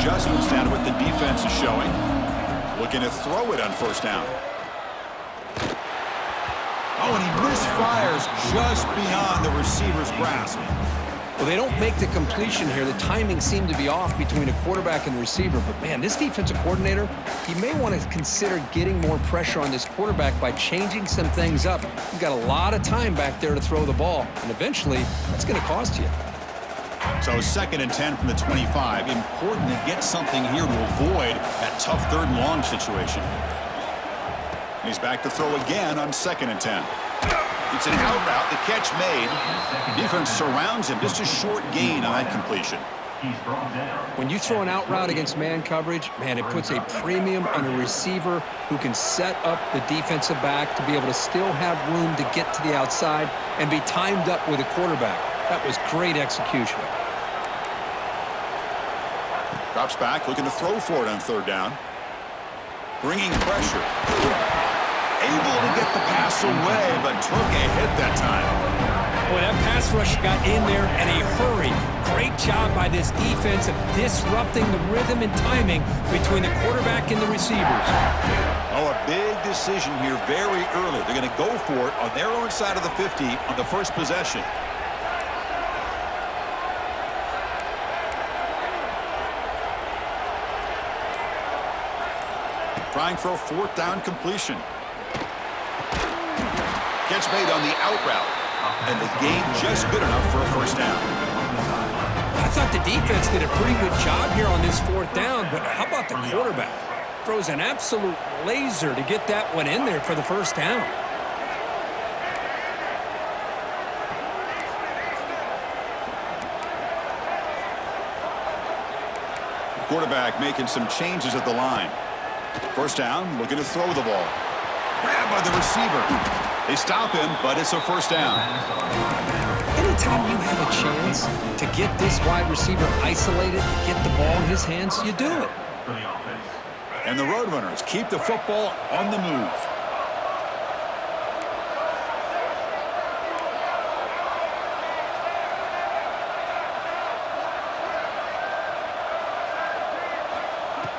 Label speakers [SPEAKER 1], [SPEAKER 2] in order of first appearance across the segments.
[SPEAKER 1] adjustments down to what the defense is showing. Looking to throw it on first down. Oh, and he misfires just beyond the receiver's grasp.
[SPEAKER 2] Well, they don't make the completion here. The timing seemed to be off between a quarterback and the receiver. But, man, this defensive coordinator, he may want to consider getting more pressure on this quarterback by changing some things up. You've got a lot of time back there to throw the ball, and eventually that's going to cost you.
[SPEAKER 1] So 2nd and 10 from the 25. Important to get something here to avoid that tough 3rd and long situation. And he's back to throw again on 2nd and 10. It's an out route. The catch made. Defense surrounds him. Just a short gain on that completion.
[SPEAKER 2] When you throw an out route against man coverage, man, it puts a premium on a receiver who can set up the defensive back to be able to still have room to get to the outside and be timed up with a quarterback. That was great execution.
[SPEAKER 1] Drops back, looking to throw for it on 3rd down. Bringing pressure. Able to get the pass away, but took a hit that time.
[SPEAKER 2] Boy, that pass rush got in there in a hurry. Great job by this defense of disrupting the rhythm and timing between the quarterback and the receivers.
[SPEAKER 1] Oh, a big decision here very early. They're going to go for it on their own side of the 50 on the first possession. Trying for a 4th down completion. Catch made on the out route. And the gain just good enough for a first down.
[SPEAKER 2] I thought the defense did a pretty good job here on this 4th down, but how about the quarterback? Throws an absolute laser to get that one in there for the first down.
[SPEAKER 1] The quarterback making some changes at the line. First down, looking to throw the ball. Grabbed by the receiver. They stop him, but it's a first down.
[SPEAKER 2] Anytime you have a chance to get this wide receiver isolated, get the ball in his hands, you do it.
[SPEAKER 1] And the Roadrunners keep the football on the move.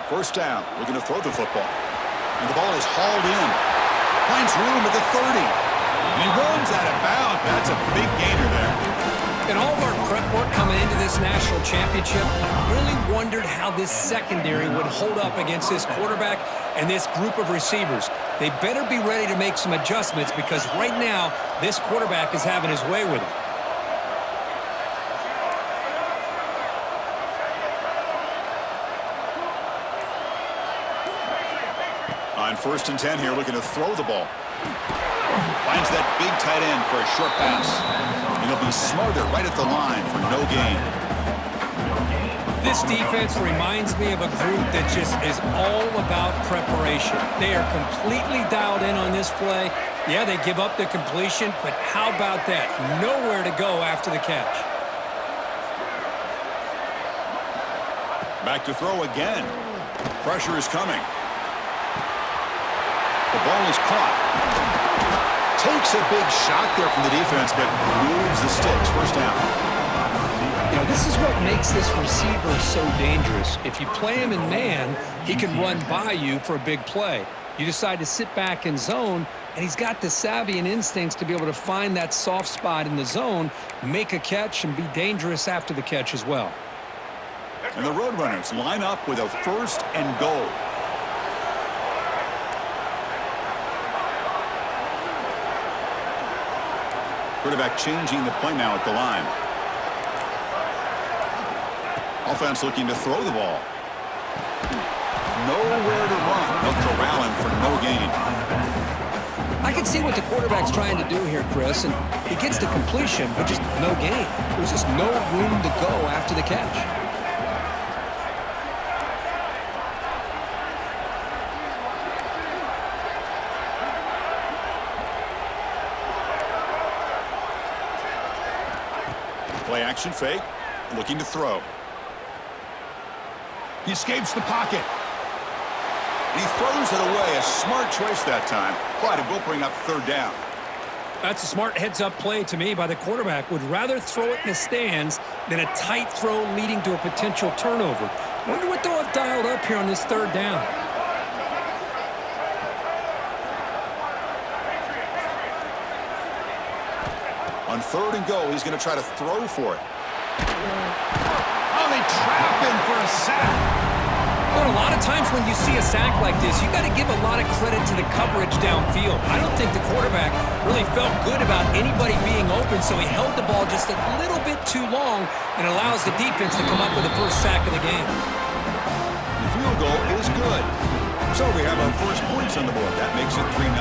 [SPEAKER 1] First down, looking to throw the football. And the ball is hauled in. Finds room at the 30. And he runs out of bounds. That's a big gainer there.
[SPEAKER 2] In all of our prep work coming into this national championship, I really wondered how this secondary would hold up against this quarterback and this group of receivers. They better be ready to make some adjustments because right now, this quarterback is having his way with him.
[SPEAKER 1] On 1st and 10 here, looking to throw the ball. Finds that big tight end for a short pass. And he'll be smothered right at the line for no gain.
[SPEAKER 2] This defense reminds me of a group that just is all about preparation. They are completely dialed in on this play. Yeah, they give up the completion, but how about that? Nowhere to go after the catch.
[SPEAKER 1] Back to throw again. Pressure is coming. The ball is caught. Takes a big shot there from the defense, but moves the sticks. First down.
[SPEAKER 2] You know, this is what makes this receiver so dangerous. If you play him in man, he can run by you for a big play. You decide to sit back in zone, and he's got the savvy and instincts to be able to find that soft spot in the zone, make a catch, and be dangerous after the catch as well.
[SPEAKER 1] And the Roadrunners line up with a 1st and goal. Quarterback changing the play now at the line. Offense looking to throw the ball. Nowhere to run. They'll corral him for no gain.
[SPEAKER 2] I can see what the quarterback's trying to do here, Chris, and he gets the completion, but just no gain. There's just no room to go after the catch.
[SPEAKER 1] Play action fake, looking to throw. He escapes the pocket. He throws it away. A smart choice that time, but it will bring up 3rd down.
[SPEAKER 2] That's a smart heads-up play to me by the quarterback. Would rather throw it in the stands than a tight throw leading to a potential turnover. Wonder what they'll have dialed up here on this third down.
[SPEAKER 1] On third and goal, he's going to try to throw for it. Oh, they trap him for a sack.
[SPEAKER 2] But a lot of times when you see a sack like this, you got to give a lot of credit to the coverage downfield. I don't think the quarterback really felt good about anybody being open, so he held the ball just a little bit too long and allows the defense to come up with the first sack of the game.
[SPEAKER 1] The field goal is good. So we have our first points on the board. That makes it 3-0.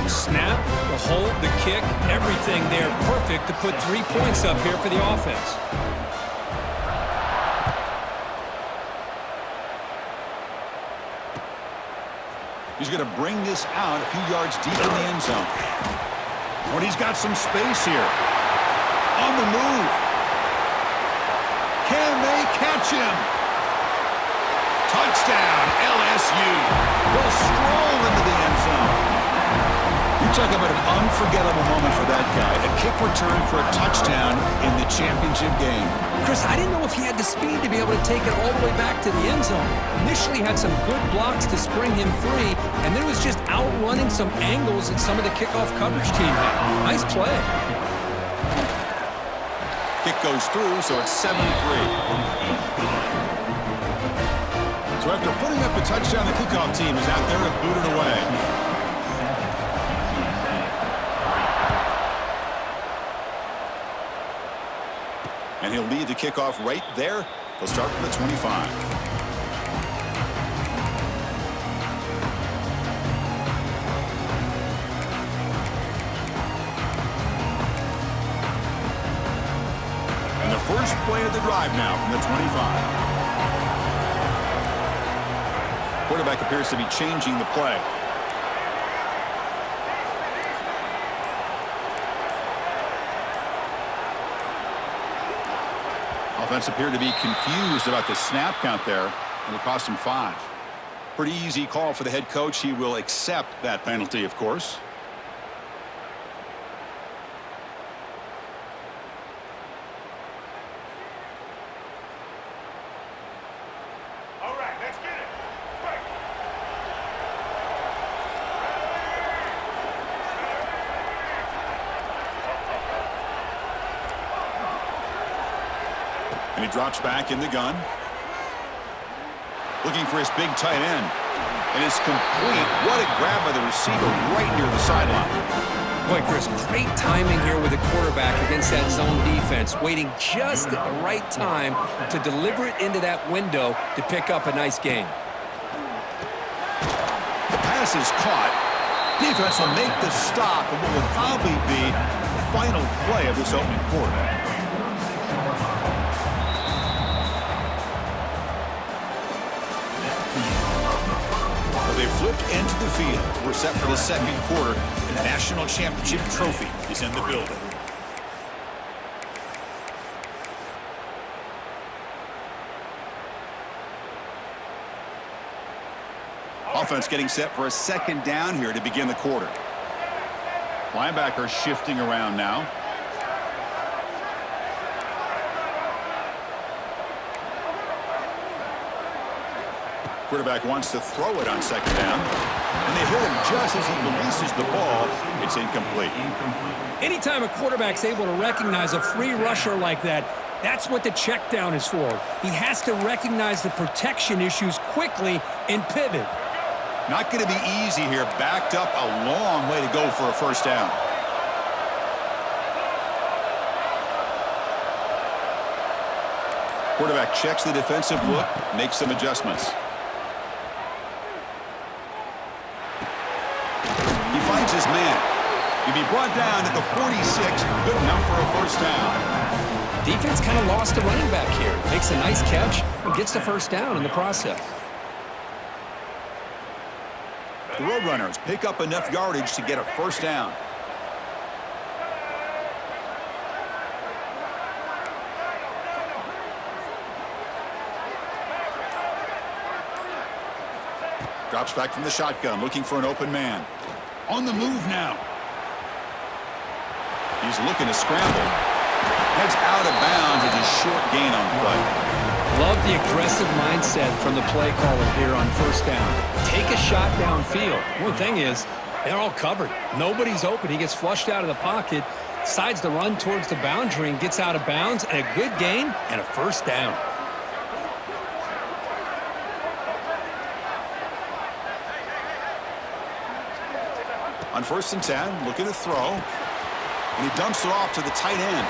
[SPEAKER 2] Snap, the hold, the kick, everything there perfect to put 3 points up here for the offense.
[SPEAKER 1] He's going to bring this out a few yards deep in the end zone. But he's got some space here. On the move. Can they catch him? Touchdown, LSU. Will stroll into the end zone. You talk about an unforgettable moment for that guy. A kick return for a touchdown in the championship game.
[SPEAKER 2] Chris, I didn't know if he had the speed to be able to take it all the way back to the end zone. Initially had some good blocks to spring him free, and then was just outrunning some angles that some of the kickoff coverage team had. Nice play.
[SPEAKER 1] Kick goes through, so it's 7-3. So after putting up a touchdown, the kickoff team is out there to boot it away. And he'll lead the kickoff right there. He'll start from the 25. And the first play of the drive now from the 25. Quarterback appears to be changing the play. Offense appeared to be confused about the snap count there. It'll cost him 5. Pretty easy call for the head coach. He will accept that penalty, of course.
[SPEAKER 3] All right, let's get it. Right.
[SPEAKER 1] And he drops back in the gun. Looking for his big tight end. And it's complete. What a grab by the receiver right near the sideline.
[SPEAKER 2] Boy, Chris, great timing here with the quarterback against that zone defense, waiting just at the right time to deliver it into that window to pick up a nice gain.
[SPEAKER 1] The pass is caught. Defense will make the stop and what will probably be the final play of this opening quarter. They flipped into the field. We're set for the second quarter, and the national championship trophy is in the building. Offense getting set for a second down here to begin the quarter. Linebacker shifting around now. Quarterback wants to throw it on second down. And they hit him just as he releases the ball. It's incomplete.
[SPEAKER 2] Anytime a quarterback's able to recognize a free rusher like that, that's what the check down is for. He has to recognize the protection issues quickly and pivot.
[SPEAKER 1] Not going to be easy here. Backed up a long way to go for a first down. Quarterback checks the defensive look, makes some adjustments. He finds his man. He'll be brought down at the 46. Good enough for a first down.
[SPEAKER 2] Defense kind of lost a running back here. Makes a nice catch and gets the first down in the process.
[SPEAKER 1] The Roadrunners pick up enough yardage to get a first down. Drops back from the shotgun, looking for an open man. On the move now. He's looking to scramble. Heads out of bounds as a short gain on play.
[SPEAKER 2] Love the aggressive mindset from the play caller here on first down. Take a shot downfield. One thing is, they're all covered. Nobody's open. He gets flushed out of the pocket, decides to run towards the boundary and gets out of bounds, and a good gain and a first down.
[SPEAKER 1] On 1st and 10, looking to throw. And he dumps it off to the tight end.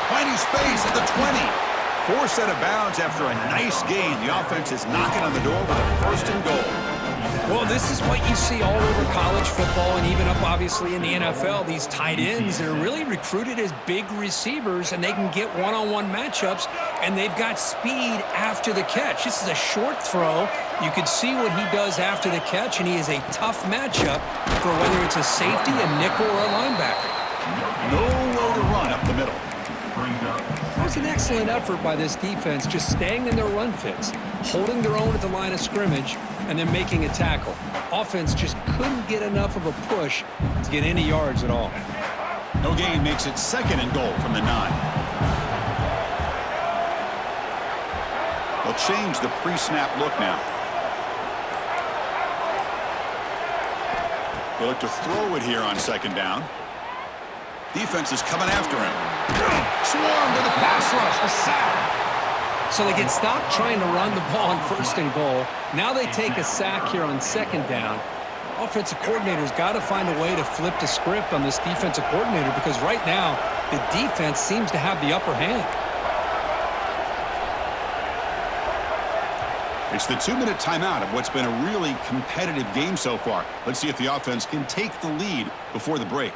[SPEAKER 1] Finding space at the 20. Forced out of bounds after a nice gain. The offense is knocking on the door with a 1st and goal.
[SPEAKER 2] Well, this is what you see all over college football and even up, obviously, in the NFL. These tight ends, they're really recruited as big receivers, and they can get one-on-one matchups, and they've got speed after the catch. This is a short throw. You can see what he does after the catch, and he is a tough matchup for whether it's a safety, a nickel, or a linebacker.
[SPEAKER 1] Nowhere to run up the middle.
[SPEAKER 2] That was an excellent effort by this defense, just staying in their run fits, holding their own at the line of scrimmage, and then making a tackle. Offense just couldn't get enough of a push to get any yards at all.
[SPEAKER 1] No gain makes it 2nd and goal from the 9. They'll change the pre-snap look now. They look to throw it here on 2nd down. Defense is coming after him. Swarm with a pass rush. A sack.
[SPEAKER 2] So they get stopped trying to run the ball on 1st and goal. Now they take a sack here on 2nd down. Offensive coordinator's got to find a way to flip the script on this defensive coordinator because right now the defense seems to have the upper hand.
[SPEAKER 1] It's the 2-minute timeout of what's been a really competitive game so far. Let's see if the offense can take the lead before the break.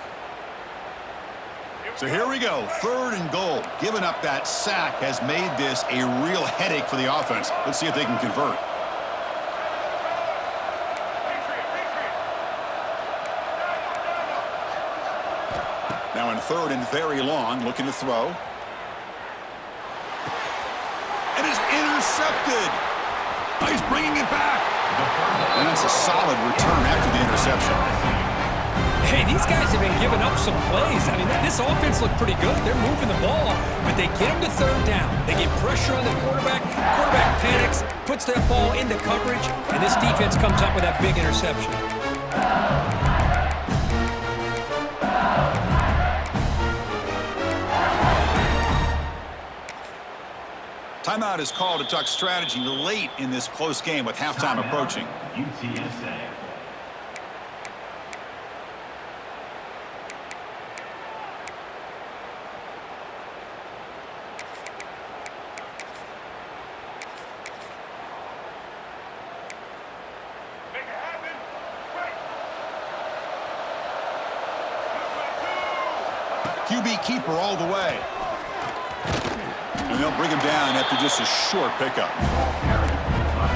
[SPEAKER 1] So here we go, 3rd and goal. Giving up that sack has made this a real headache for the offense. Let's see if they can convert. Now in 3rd and very long, looking to throw. And it's intercepted. He's bringing it back. And that's a solid return after the interception.
[SPEAKER 2] Hey, these guys have been giving up some plays. I mean, this offense looked pretty good. They're moving the ball, but they get them to 3rd down. They get pressure on the quarterback. Quarterback panics, puts that ball into coverage, and this defense comes up with that big interception.
[SPEAKER 1] Timeout is called to talk strategy late in this close game with halftime approaching.
[SPEAKER 3] UTSA.
[SPEAKER 1] QB keeper all the way. And they'll bring him down after just a short pickup.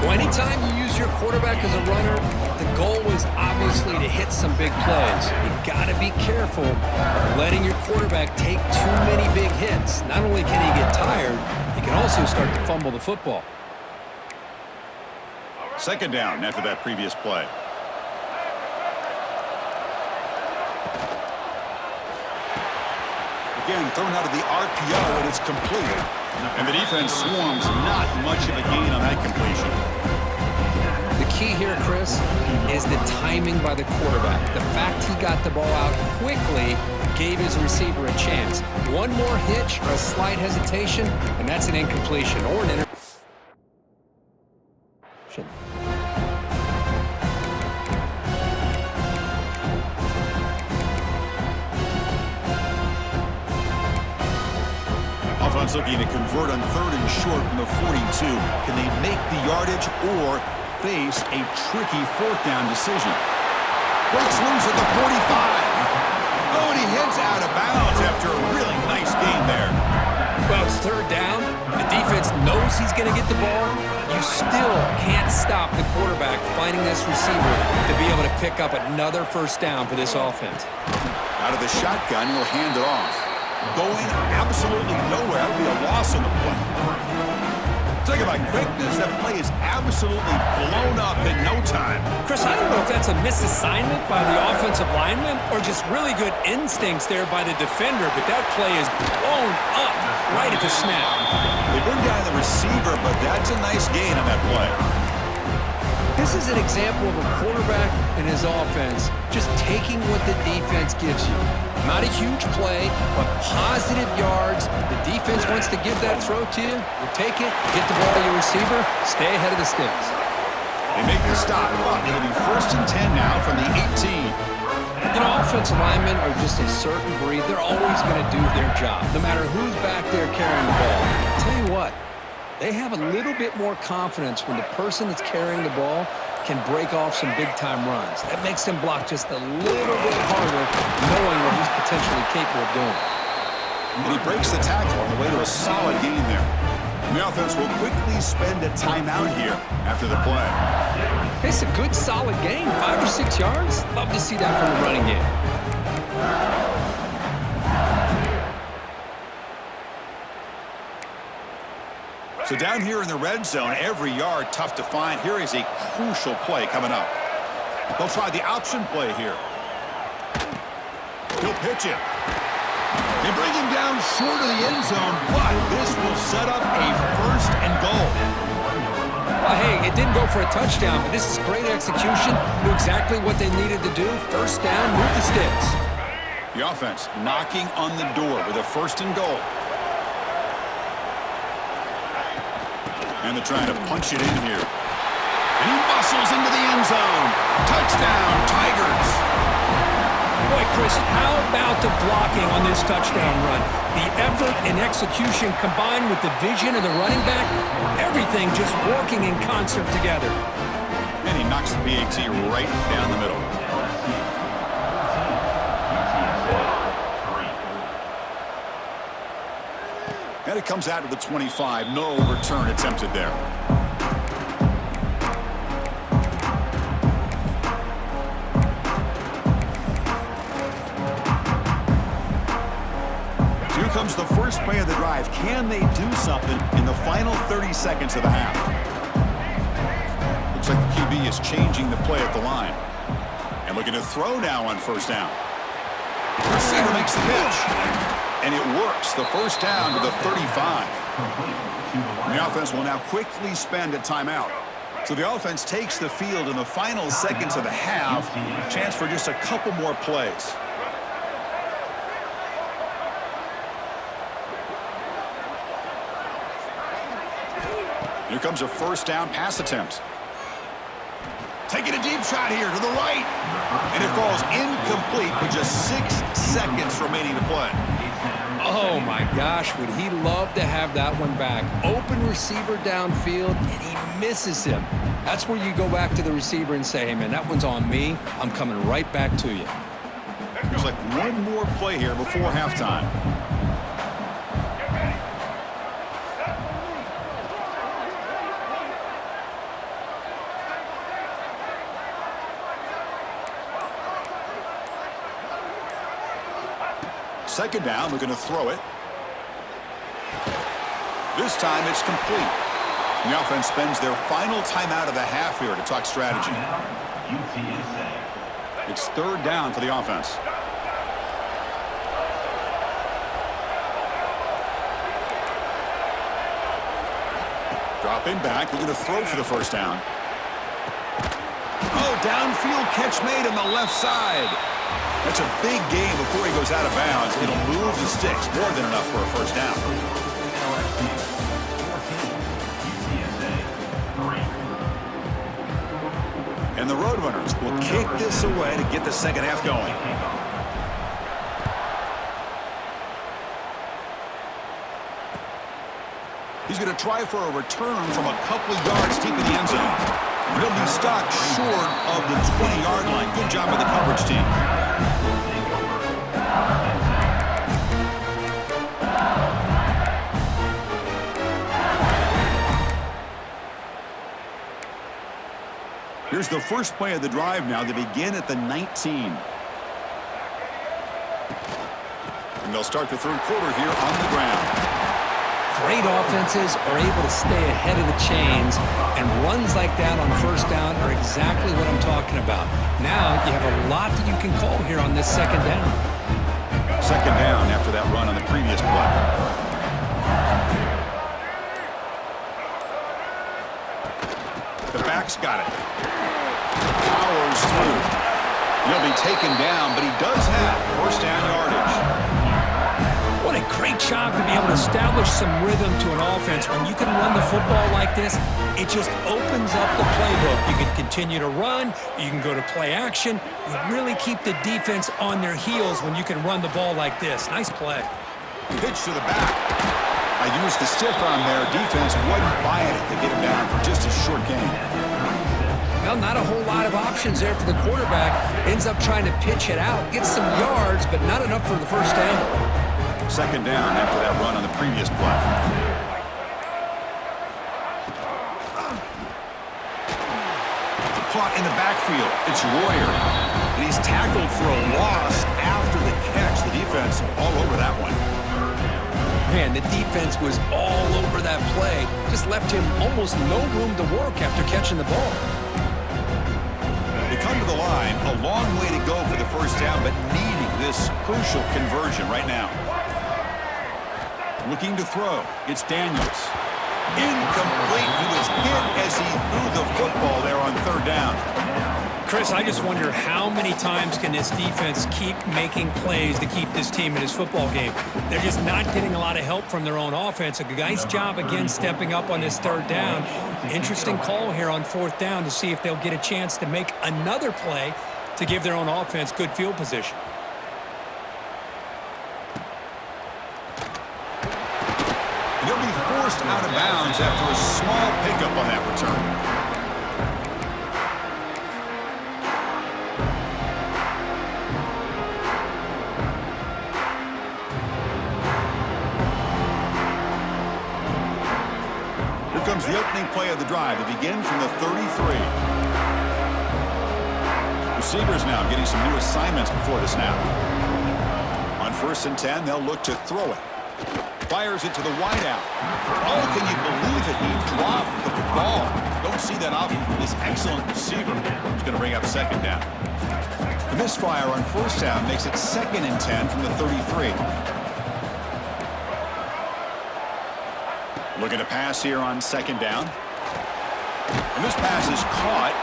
[SPEAKER 2] Well, anytime you use your quarterback as a runner, the goal is obviously to hit some big plays. You got to be careful of letting your quarterback take too many big hits. Not only can he get tired, he can also start to fumble the football.
[SPEAKER 1] 2nd down after that previous play. Again, thrown out of the RPO, and it's complete. And the defense swarms, not much of a gain on that completion.
[SPEAKER 2] The key here, Chris, is the timing by the quarterback. The fact he got the ball out quickly gave his receiver a chance. One more hitch or a slight hesitation, and that's an incompletion or an interception.
[SPEAKER 1] Offense looking to convert on 3rd and short from the 42. Can they make the yardage or face a tricky 4th down decision? Breaks loose at the 45. Oh, and he heads out of bounds after a really nice gain there.
[SPEAKER 2] Well, it's 3rd down. The defense knows he's going to get the ball. You still can't stop the quarterback finding this receiver to be able to pick up another 1st down for this offense.
[SPEAKER 1] Out of the shotgun, he'll hand it off. Going absolutely nowhere. That would be a loss on the play. Talk about quickness. That play is absolutely blown up in no time.
[SPEAKER 2] Chris, I don't know if that's a misassignment by the offensive lineman or just really good instincts there by the defender, but that play is blown up right at the snap.
[SPEAKER 1] They bring down the receiver but that's a nice gain on that play.
[SPEAKER 2] This is an example of a quarterback and his offense just taking what the defense gives you. Not a huge play, but positive yards. The defense wants to give that throw to you. You take it, get the ball to your receiver, stay ahead of the sticks.
[SPEAKER 1] They make the stop. It'll be 1st and 10 now from the 18.
[SPEAKER 2] You know, offensive linemen are just a certain breed. They're always going to do their job, no matter who's back there carrying the ball. I'll tell you what, they have a little bit more confidence when the person that's carrying the ball can break off some big-time runs. That makes them block just a little bit harder, knowing what he's potentially capable of doing.
[SPEAKER 1] And he breaks the tackle on the way to a solid gain there. And the offense will quickly spend a timeout here after the play.
[SPEAKER 2] It's a good, solid gain, 5 or 6 yards. Love to see that from the running game.
[SPEAKER 1] So down here in the red zone, every yard tough to find. Here is a crucial play coming up. They'll try the option play here. He'll pitch it. They bring him down short of the end zone, but this will set up a 1st and goal.
[SPEAKER 2] Well, hey, it didn't go for a touchdown, but this is great execution. Knew exactly what they needed to do. 1st down, move the sticks.
[SPEAKER 1] The offense knocking on the door with a 1st and goal. And they're trying to punch it in here. And he muscles into the end zone. Touchdown, Tigers.
[SPEAKER 2] Boy, Chris, how about the blocking on this touchdown run? The effort and execution combined with the vision of the running back, everything just working in concert together.
[SPEAKER 1] And he knocks the PAT right down the middle. And it comes out to the 25. No return attempted there. So here comes the first play of the drive. Can they do something in the final 30 seconds of the half? Looks like the QB is changing the play at the line. And looking to throw now on 1st down. Receiver makes the pitch. And it works. The 1st down to the 35. And the offense will now quickly spend a timeout. So the offense takes the field in the final seconds of the half. Chance for just a couple more plays. Here comes a 1st down pass attempt. Taking a deep shot here to the right. And it falls incomplete with just 6 seconds remaining to play.
[SPEAKER 2] Oh, my gosh, would he love to have that one back. Open receiver downfield, and he misses him. That's where you go back to the receiver and say, hey, man, that one's on me. I'm coming right back to you.
[SPEAKER 1] There's like one more play here before halftime. Second down, they're going to throw it. This time it's complete. The offense spends their final timeout of the half here to talk strategy. It's 3rd down for the offense. Dropping back, looking to throw for the 1st down. Oh, downfield catch made on the left side. That's a big gain before he goes out of bounds. It'll move the sticks, more than enough for a 1st down. And the Roadrunners will kick this away to get the second half going. He's going to try for a return from a couple of yards deep in the end zone. He'll be stopped short of the 20-yard line. Good job by the coverage team. Here's the first play of the drive now. They begin at the 19. And they'll start the 3rd quarter here on the ground.
[SPEAKER 2] Great offenses are able to stay ahead of the chains, and runs like that on 1st down are exactly what I'm talking about. Now you have a lot that you can call here on this 2nd down.
[SPEAKER 1] 2nd down after that run on the previous play. The back's got it. Powers through. He'll be taken down, but he does have first down yardage.
[SPEAKER 2] What a great job to be able to establish some rhythm to an offense. When you can run the football like this, it just opens up the playbook. You can continue to run. You can go to play action. You really keep the defense on their heels when you can run the ball like this. Nice play.
[SPEAKER 1] Pitch to the back. I used the stiff arm there. Defense wasn't buying it to get him down for just a short gain.
[SPEAKER 2] Well, not a whole lot of options there for the quarterback. Ends up trying to pitch it out. Gets some yards, but not enough for the first down.
[SPEAKER 1] Second down after that run on the previous play. Caught in the backfield. It's Royer. And he's tackled for a loss after the catch. The defense all over that one.
[SPEAKER 2] Man, the defense was all over that play. Just left him almost no room to work after catching the ball.
[SPEAKER 1] They come to the line. A long way to go for the first down, but needing this crucial conversion right now. Looking to throw. It's Daniels. Incomplete. He was hit as he threw the football there on third down.
[SPEAKER 2] Chris, I just wonder how many times can this defense keep making plays to keep this team in this football game. They're just not getting a lot of help from their own offense. A nice job again stepping up on this third down. Interesting call here on fourth down to see if they'll get a chance to make another play to give their own offense good field position.
[SPEAKER 1] They'll be forced out of bounds after a small pickup on that return. Here comes the opening play of the drive. It begins from the 33. Receivers now getting some new assignments before the snap. On 1st and 10, they'll look to throw it. Fires it to the wideout. Oh, can you believe it? He dropped the ball. Don't see that often from this excellent receiver. He's going to bring up second down. The misfire on first down makes it 2nd and 10 from the 33. Looking to pass here on second down. And this pass is caught.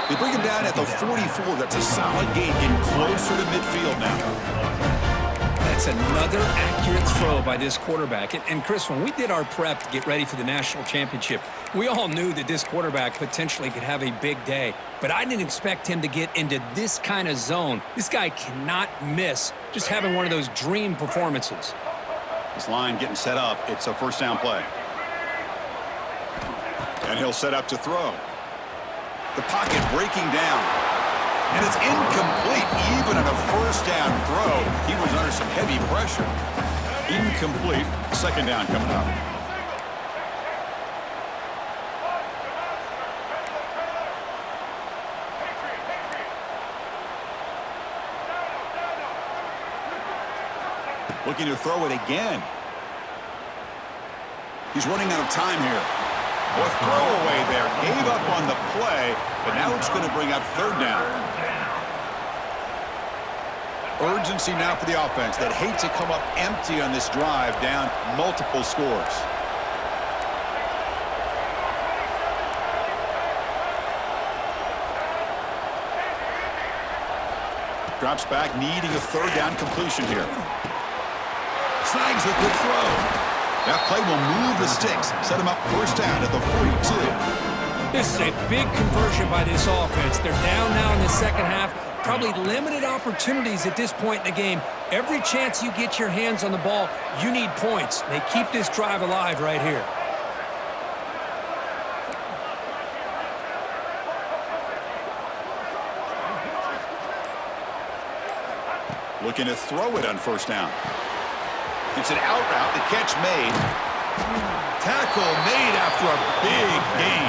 [SPEAKER 1] They bring him down at the 44. That's a solid gain, getting closer to midfield now.
[SPEAKER 2] That's another accurate throw by this quarterback. And Chris, when we did our prep to get ready for the national championship, we all knew that this quarterback potentially could have a big day. But I didn't expect him to get into this kind of zone. This guy cannot miss just having one of those dream performances.
[SPEAKER 1] This line getting set up. It's a first down play. And he'll set up to throw. The pocket breaking down. And it's incomplete. Even on a first down throw, he was under some heavy pressure. Incomplete. Second down coming up. Looking to throw it again. He's running out of time here. A throwaway there. Gave up on the play, but now it's going to bring up third down. Urgency now for the offense that hates to come up empty on this drive, down multiple scores. Drops back, needing a third down completion here. Snags a good throw. That play will move the sticks, set him up first down at the 42.
[SPEAKER 2] This is a big conversion by this offense. They're down now in the second half. Probably limited opportunities at this point in the game. Every chance you get your hands on the ball, you need points. They keep this drive alive right here.
[SPEAKER 1] Looking to throw it on first down. It's an out route. The catch made. Tackle made after a big gain.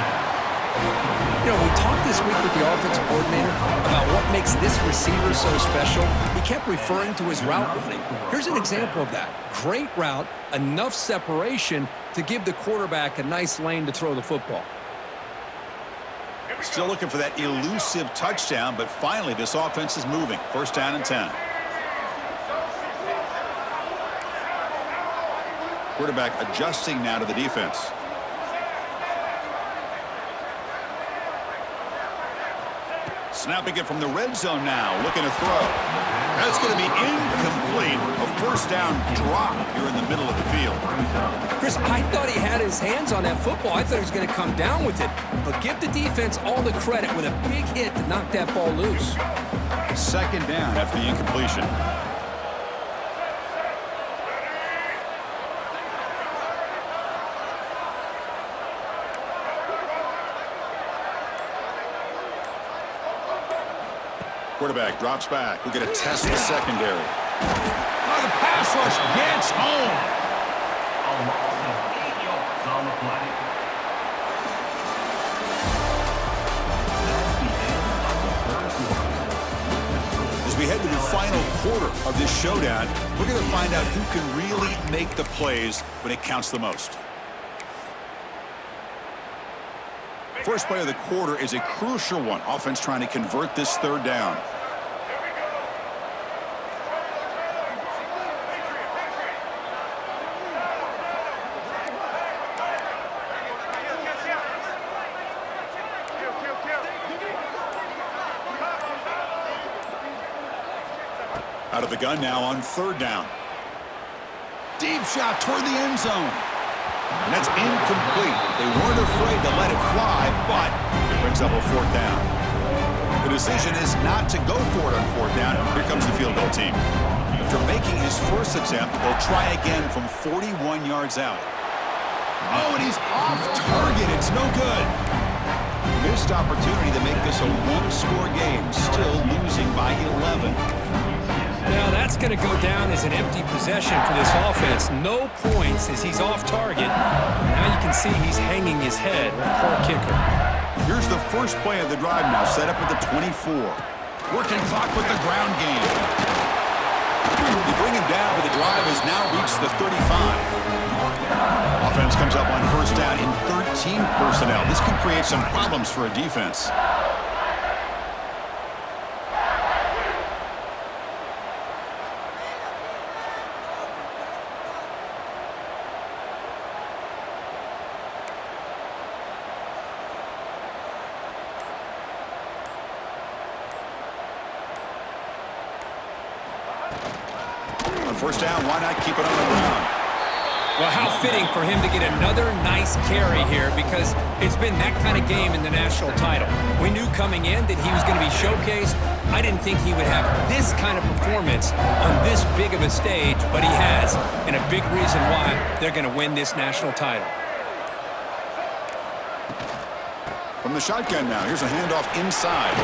[SPEAKER 2] You know, we talked this week with the offensive coordinator about what makes this receiver so special. He kept referring to his route running. Here's an example of that. Great route, enough separation to give the quarterback a nice lane to throw the football.
[SPEAKER 1] Still looking for that elusive touchdown, but finally this offense is moving. First down and 10. Quarterback adjusting now to the defense. Snapping it from the red zone now, looking to throw. That's going to be incomplete. A first down drop here in the middle of the field.
[SPEAKER 2] Chris, I thought he had his hands on that football. I thought he was going to come down with it. But give the defense all the credit with a big hit to knock that ball loose.
[SPEAKER 1] Second down after the incompletion. Quarterback drops back. We're going to test the secondary. Oh, the pass rush gets home. As we head to the final quarter of this showdown, we're going to find out who can really make the plays when it counts the most. First play of the quarter is a crucial one. Offense trying to convert this third down. Out of the gun now on third down. Deep shot toward the end zone. And that's incomplete. They weren't afraid to let it fly, but it brings up a fourth down. The decision is not to go for it on fourth down. Here comes the field goal team. After making his first attempt, they'll try again from 41 yards out. Oh, and he's off target. It's no good. Missed opportunity to make this a one-score game, still losing by 11.
[SPEAKER 2] Now that's going to go down as an empty possession for this offense. No points as he's off target. Now you can see he's hanging his head. Poor kicker.
[SPEAKER 1] Here's the first play of the drive now, set up at the 24. Working clock with the ground game. They bring him down, but the drive has now reached the 35. Offense comes up on first down in 13 personnel. This could create some problems for a defense. First down, why not keep it on the ground?
[SPEAKER 2] Well, how fitting for him to get another nice carry here because it's been that kind of game in the national title. We knew coming in that he was going to be showcased. I didn't think he would have this kind of performance on this big of a stage, but he has, and a big reason why they're going to win this national title.
[SPEAKER 1] From the shotgun now, here's a handoff inside.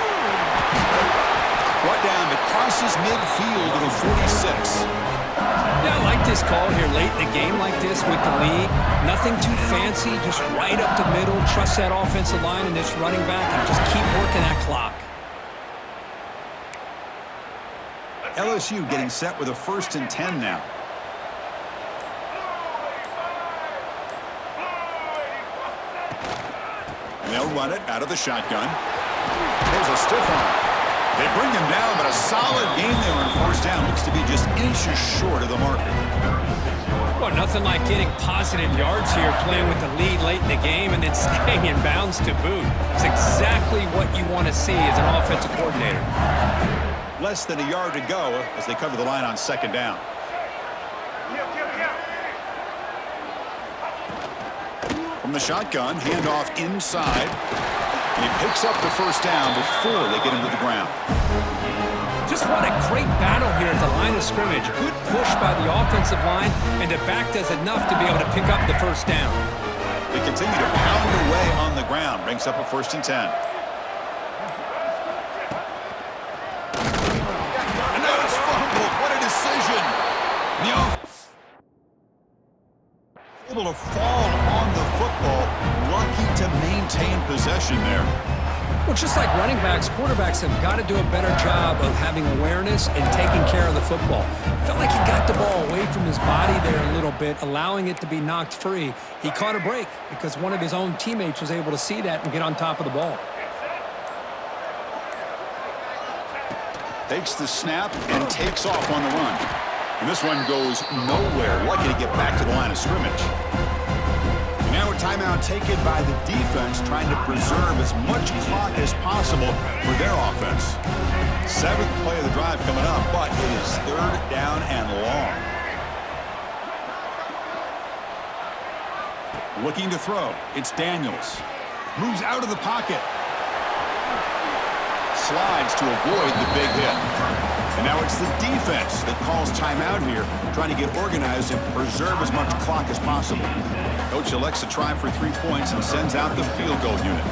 [SPEAKER 1] Brought down, but crosses midfield to the 46.
[SPEAKER 2] Yeah, I like this call here late in the game like this with the lead. Nothing too fancy, just right up the middle. Trust that offensive line and this running back and just keep working that clock.
[SPEAKER 1] LSU getting set with a 1st and 10 now. And they'll run it out of the shotgun. There's a stiff arm. They bring him down, but a solid game there on first down. Looks to be just inches short of the marker.
[SPEAKER 2] Well, nothing like getting positive yards here, playing with the lead late in the game and then staying in bounds to boot. It's exactly what you want to see as an offensive coordinator.
[SPEAKER 1] Less than a yard to go as they cover the line on second down. From the shotgun, handoff inside. And he picks up the first down before they get him to the ground.
[SPEAKER 2] Just what a great battle here at the line of scrimmage. Good push by the offensive line, and the back does enough to be able to pick up the first down.
[SPEAKER 1] They continue to pound away on the ground. Brings up a 1st and 10. And now it's fumbled. What a decision. Able to fall on the football. Lucky to maintain possession there.
[SPEAKER 2] Well, just like running backs, quarterbacks have got to do a better job of having awareness and taking care of the football. Felt like he got the ball away from his body there a little bit, allowing it to be knocked free. He caught a break because one of his own teammates was able to see that and get on top of the ball.
[SPEAKER 1] Takes the snap and takes off on the run. And this one goes nowhere. Lucky to get back to the line of scrimmage. And Now a timeout taken by the defense, trying to preserve as much clock as possible for their offense. 7th play of the drive coming up, but it is 3rd down and long. Looking to throw. It's Daniels. Moves out of the pocket. Slides to avoid the big hit. And now it's the defense that calls timeout here, trying to get organized and preserve as much clock as possible. Coach elects to try for 3 points and sends out the field goal unit.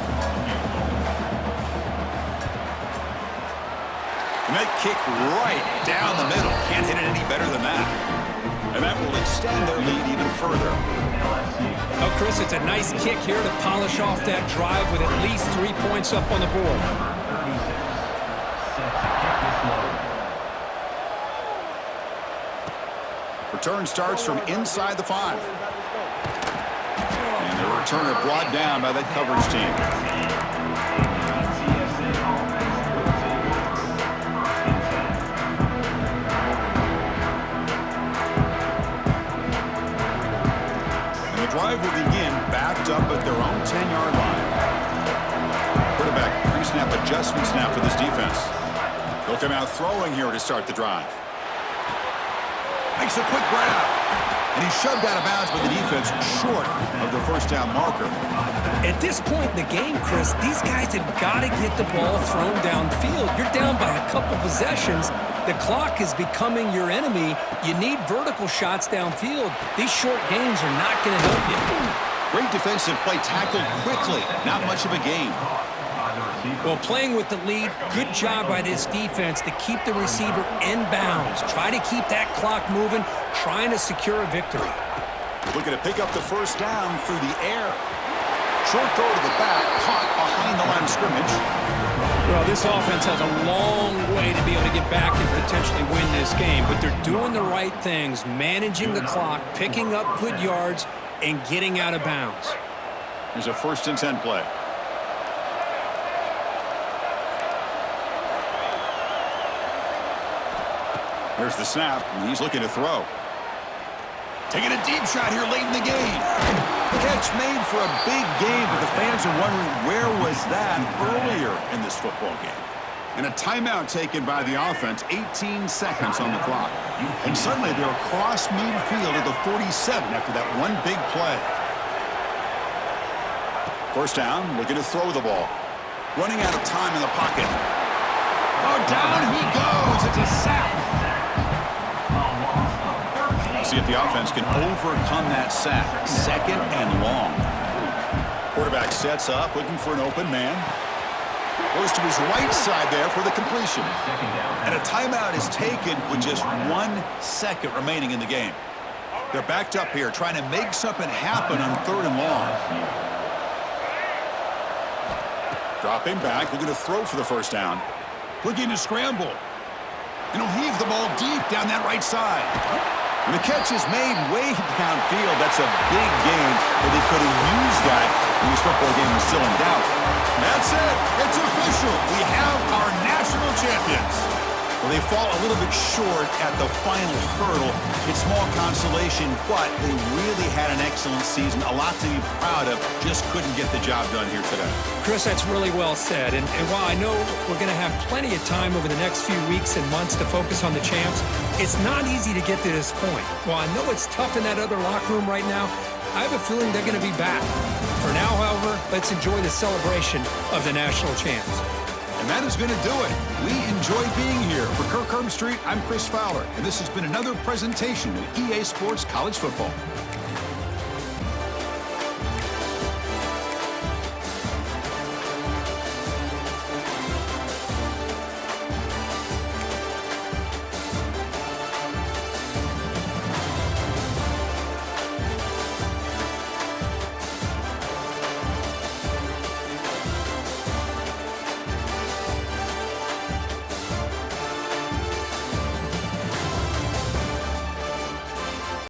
[SPEAKER 1] And that kick right down the middle. Can't hit it any better than that. And that will extend their lead even further.
[SPEAKER 2] Oh, Chris, it's a nice kick here to polish off that drive with at least 3 points up on the board.
[SPEAKER 1] Return starts from inside the 5. And the returner brought down by that coverage team. And the drive will begin backed up at their own 10-yard line. Quarterback pre-snap adjustment snap for this defense. They'll come out throwing here to start the drive. Makes a quick grab. And he's shoved out of bounds by the defense short of the first down marker.
[SPEAKER 2] At this point in the game, Chris, these guys have got to get the ball thrown downfield. You're down by a couple possessions. The clock is becoming your enemy. You need vertical shots downfield. These short gains are not going to help you.
[SPEAKER 1] Great defensive play, tackled quickly. Not much of a gain.
[SPEAKER 2] Well, playing with the lead, good job by this defense to keep the receiver in bounds. Try to keep that clock moving, trying to secure a victory.
[SPEAKER 1] Looking to pick up the first down through the air. Short throw to the back, caught behind the line of scrimmage.
[SPEAKER 2] Well, this offense has a long way to be able to get back and potentially win this game, but they're doing the right things, managing the clock, picking up good yards, and getting out of bounds.
[SPEAKER 1] Here's a 1st and 10 play. Here's the snap, and he's looking to throw. Taking a deep shot here late in the game. Catch made for a big game, but the fans are wondering where was that earlier in this football game. And a timeout taken by the offense, 18 seconds on the clock. And suddenly they're across midfield at the 47 after that one big play. First down, looking to throw the ball. Running out of time in the pocket. Oh, down he goes. It's a sack. See if the offense can overcome that sack. 2nd and long. Quarterback sets up, looking for an open man. Goes to his right side there for the completion. And a timeout is taken with just 1 second remaining in the game. They're backed up here, trying to make something happen on 3rd and long. Dropping back, looking to throw for the first down. Looking to scramble. And he'll heave the ball deep down that right side. And the catch is made way downfield. That's a big gain, but they could have used that when this football game was still in doubt. And that's it. It's official. We have our national champions. Well, they fall a little bit short at the final hurdle. It's small consolation, but they really had an excellent season. A lot to be proud of. Just couldn't get the job done here today.
[SPEAKER 2] Chris, that's really well said. And while I know we're going to have plenty of time over the next few weeks and months to focus on the champs, it's not easy to get to this point. While I know it's tough in that other locker room right now, I have a feeling they're going to be back. For now, however, let's enjoy the celebration of the national champs.
[SPEAKER 1] And that is going to do it. We enjoy being here. For Kirk Herbstreit, I'm Chris Fowler, and this has been another presentation of EA Sports College Football.